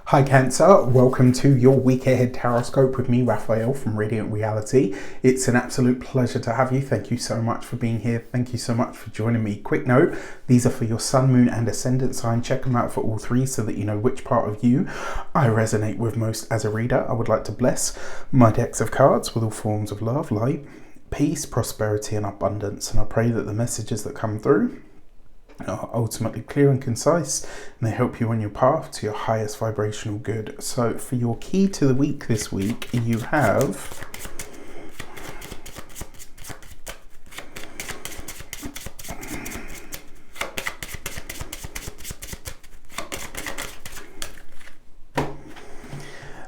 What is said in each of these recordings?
Hi Cancer, welcome to your week ahead Taroscope with me, Raphael from Reydiant Reality. It's an absolute pleasure to have you. Thank you so much for being here. Thank you so much for joining me. Quick note, these are for your sun, moon and ascendant sign. Check them out for all three so that you know which part of you I resonate with most as a reader. I would like to bless my decks of cards with all forms of love, light, peace, prosperity and abundance. And I pray that the messages that come through are ultimately clear and concise, and they help you on your path to your highest vibrational good. So for your key to the week this week, you have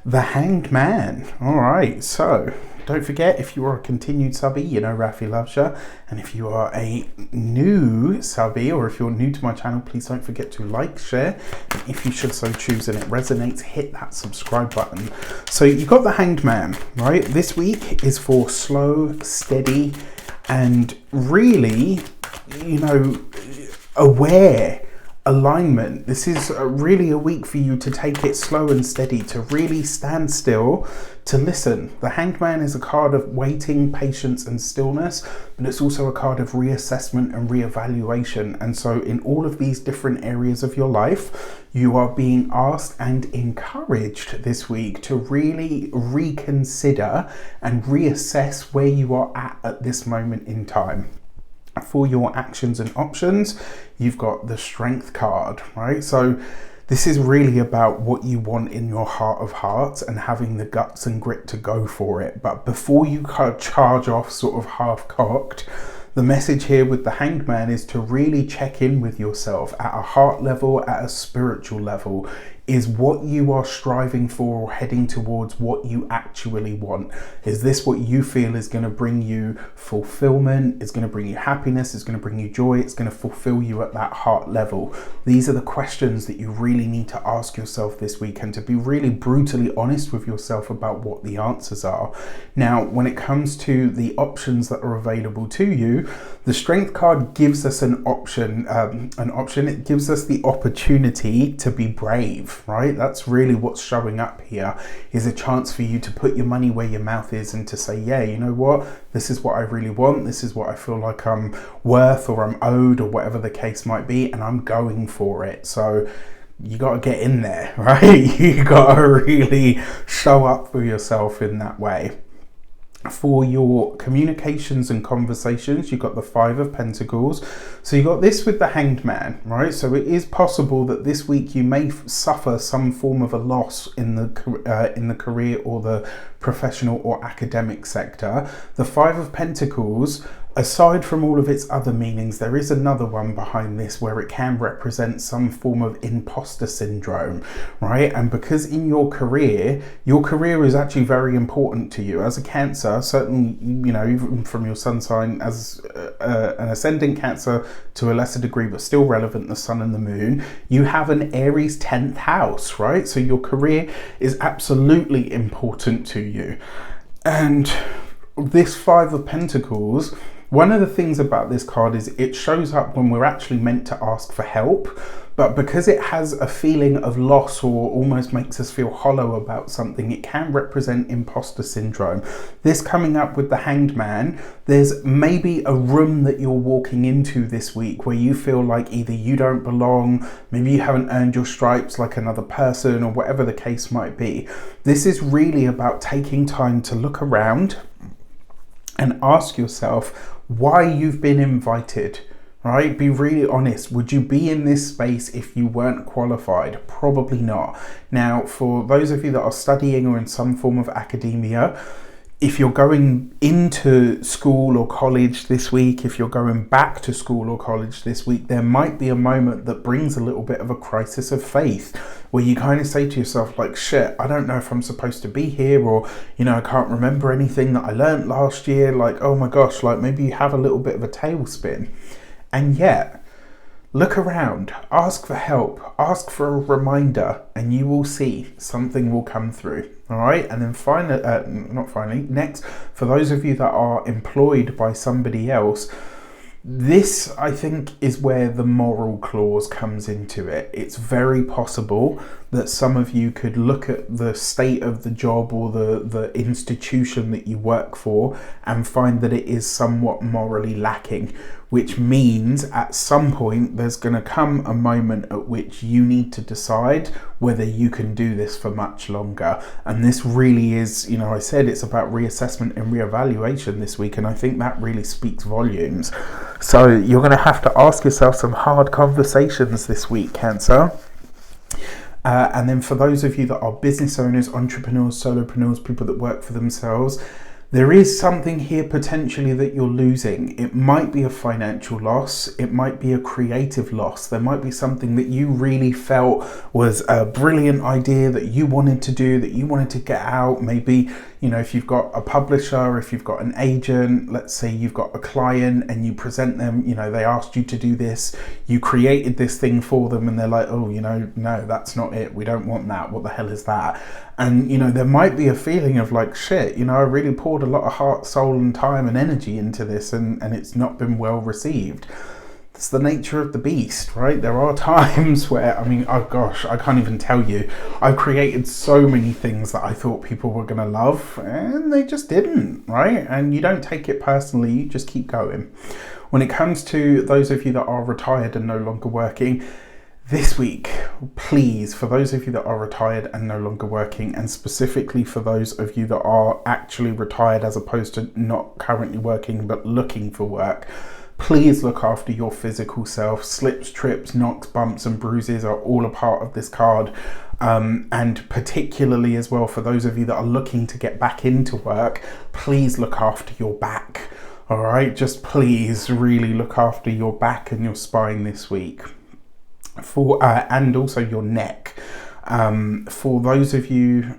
the Hanged Man. All right, so don't forget, if you are a continued subby, you know Rafi loves you. And if you are a new subby, or if you're new to my channel, please don't forget to like, share. And if you should so choose and it resonates, hit that subscribe button. So you got the Hanged Man, right? This week is for slow, steady, and really, aware alignment. This is really a week for you to take it slow and steady, to really stand still, to listen. The Hanged Man is a card of waiting, patience and stillness, but it's also a card of reassessment and reevaluation. And so in all of these different areas of your life, you are being asked and encouraged this week to really reconsider and reassess where you are at this moment in time. For your actions and options, you've got the Strength card, right? So this is really about what you want in your heart of hearts and having the guts and grit to go for it. But before you charge off sort of half-cocked, the message here with the Hanged Man is to really check in with yourself at a heart level, at a spiritual level. Is what you are striving for or heading towards what you actually want? Is this what you feel is going to bring you fulfillment? It's going to bring you happiness? It's going to bring you joy? It's going to fulfill you at that heart level? These are the questions that you really need to ask yourself this week, and to be really brutally honest with yourself about what the answers are. Now, when it comes to the options that are available to you, the Strength card gives us an option. It gives us the opportunity to be brave. Right, that's really what's showing up here, is a chance for you to put your money where your mouth is and to say, yeah, you know what, this is what I really want, this is what I feel like I'm worth or I'm owed or whatever the case might be, and I'm going for it. So you got to get in there, right? You got to really show up for yourself in that way. For your communications and conversations, you've got the Five of Pentacles. So you got this with the Hanged Man, right? So it is possible that this week you may suffer some form of a loss in the career or the professional or academic sector. The Five of Pentacles, aside from all of its other meanings, there is another one behind this where it can represent some form of imposter syndrome, right? And because in your career is actually very important to you as a Cancer, certainly, even from your sun sign as an ascendant Cancer to a lesser degree, but still relevant, the sun and the moon, you have an Aries 10th house, right? So your career is absolutely important to you. And this Five of Pentacles, one of the things about this card is it shows up when we're actually meant to ask for help, but because it has a feeling of loss or almost makes us feel hollow about something, it can represent imposter syndrome. This coming up with the Hanged Man, there's maybe a room that you're walking into this week where you feel like either you don't belong, maybe you haven't earned your stripes like another person, or whatever the case might be. This is really about taking time to look around and ask yourself why you've been invited, right? Be really honest. Would you be in this space if you weren't qualified? Probably not. Now, for those of you that are studying or in some form of academia, if you're going into school or college this week, if you're going back to school or college this week, there might be a moment that brings a little bit of a crisis of faith, where you kind of say to yourself like, shit, I don't know if I'm supposed to be here, or, I can't remember anything that I learned last year. Like, oh my gosh, like maybe you have a little bit of a tailspin. And yet, look around, ask for help, ask for a reminder, and you will see something will come through. All right, and then next, for those of you that are employed by somebody else, This, I think, is where the moral clause comes into it. It's very possible that some of you could look at the state of the job or the institution that you work for and find that it is somewhat morally lacking, which means at some point there's going to come a moment at which you need to decide whether you can do this for much longer. And this really is, you know, I said it's about reassessment and reevaluation this week, and I think that really speaks volumes. So you're going to have to ask yourself some hard conversations this week, Cancer. And then for those of you that are business owners, entrepreneurs, solopreneurs, people that work for themselves, there is something here potentially that you're losing. It might be a financial loss. It might be a creative loss. There might be something that you really felt was a brilliant idea that you wanted to do, that you wanted to get out. Maybe, you know, if you've got a publisher, if you've got an agent, let's say you've got a client and you present them, you know, they asked you to do this, you created this thing for them and they're like, oh, you know, no, that's not it. We don't want that. What the hell is that? And, you know, there might be a feeling of like, shit, you know, I really poured a lot of heart, soul and time and energy into this and it's not been well received. It's the nature of the beast, right? There are times where, I mean, oh gosh, I can't even tell you. I've created so many things that I thought people were going to love and they just didn't, right? And you don't take it personally, you just keep going. When it comes to those of you that are retired and no longer working, this week, please, for those of you that are retired and no longer working, and specifically for those of you that are actually retired as opposed to not currently working but looking for work, please look after your physical self. Slips, trips, knocks, bumps and bruises are all a part of this card. And particularly as well for those of you that are looking to get back into work, please look after your back. All right, just please really look after your back and your spine this week. For and also your neck. For those of you,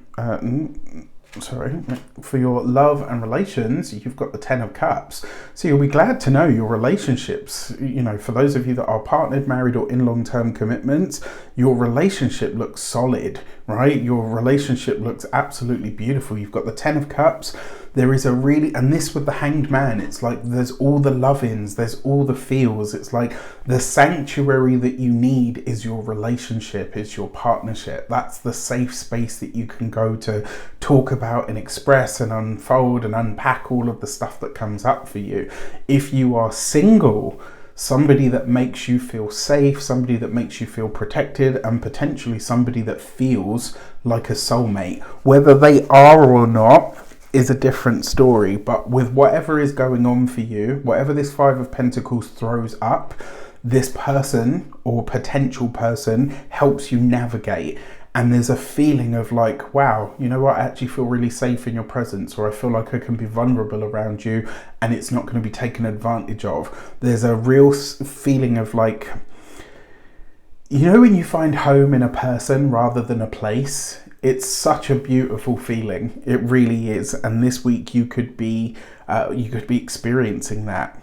for your love and relations, you've got the 10 of Cups. So you'll be glad to know your relationships, you know, for those of you that are partnered, married or in long-term commitments, your relationship looks solid, right? Your relationship looks absolutely beautiful. You've got the 10 of Cups. There is a really, and this with the Hanged Man, it's like there's all the love-ins, there's all the feels. It's like the sanctuary that you need is your relationship, is your partnership. That's the safe space that you can go to talk about and express and unfold and unpack all of the stuff that comes up for you. If you are single, somebody that makes you feel safe, somebody that makes you feel protected, and potentially somebody that feels like a soulmate. Whether they are or not is a different story, but with whatever is going on for you, whatever this 5 of Pentacles throws up, this person or potential person helps you navigate. And there's a feeling of like, wow, you know what, I actually feel really safe in your presence, or I feel like I can be vulnerable around you and it's not going to be taken advantage of. There's a real feeling of like, you know, when you find home in a person rather than a place, it's such a beautiful feeling. It really is. And this week you could be experiencing that.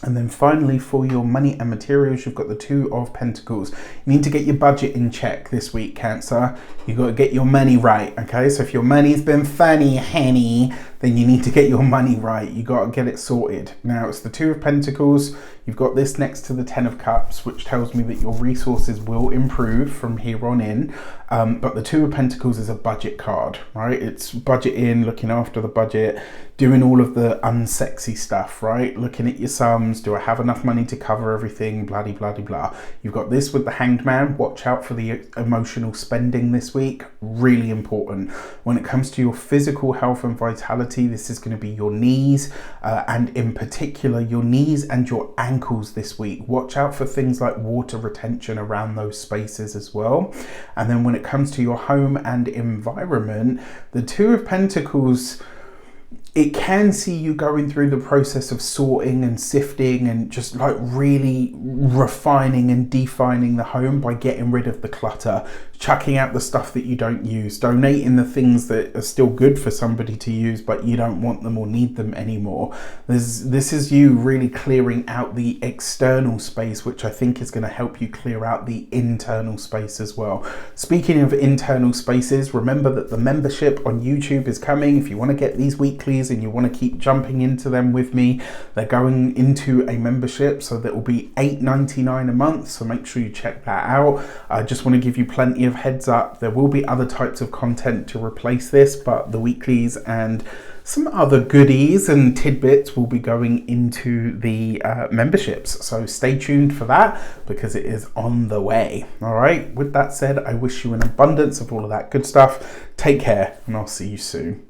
And then finally, for your money and materials, you've got the 2 of Pentacles. You need to get your budget in check this week, Cancer. You've got to get your money right, okay? So if your money's been funny, honey, then you need to get your money right. You got to get it sorted. Now, it's the 2 of Pentacles. You've got this next to the 10 of Cups, which tells me that your resources will improve from here on in. But the 2 of Pentacles is a budget card, right? It's budget in, looking after the budget, doing all of the unsexy stuff, right? Looking at your sums. Do I have enough money to cover everything? Blah, blah, blah, blah. You've got this with the Hanged Man. Watch out for the emotional spending this week. Really important. When it comes to your physical health and vitality, this is going to be your knees, and in particular, your knees and your ankles this week. Watch out for things like water retention around those spaces as well. And then when it comes to your home and environment, the 2 of Pentacles, it can see you going through the process of sorting and sifting and just like really refining and defining the home by getting rid of the clutter, chucking out the stuff that you don't use, donating the things that are still good for somebody to use but you don't want them or need them anymore. This is you really clearing out the external space, which I think is going to help you clear out the internal space as well. Speaking of internal spaces, remember that the membership on YouTube is coming. If you want to get these weeklies and you want to keep jumping into them with me, they're going into a membership, so that will be $8.99 a month, so make sure you check that out. I just want to give you plenty of of heads up, there will be other types of content to replace this, but the weeklies and some other goodies and tidbits will be going into the memberships. So stay tuned for that because it is on the way. All right. With that said, I wish you an abundance of all of that good stuff. Take care and I'll see you soon.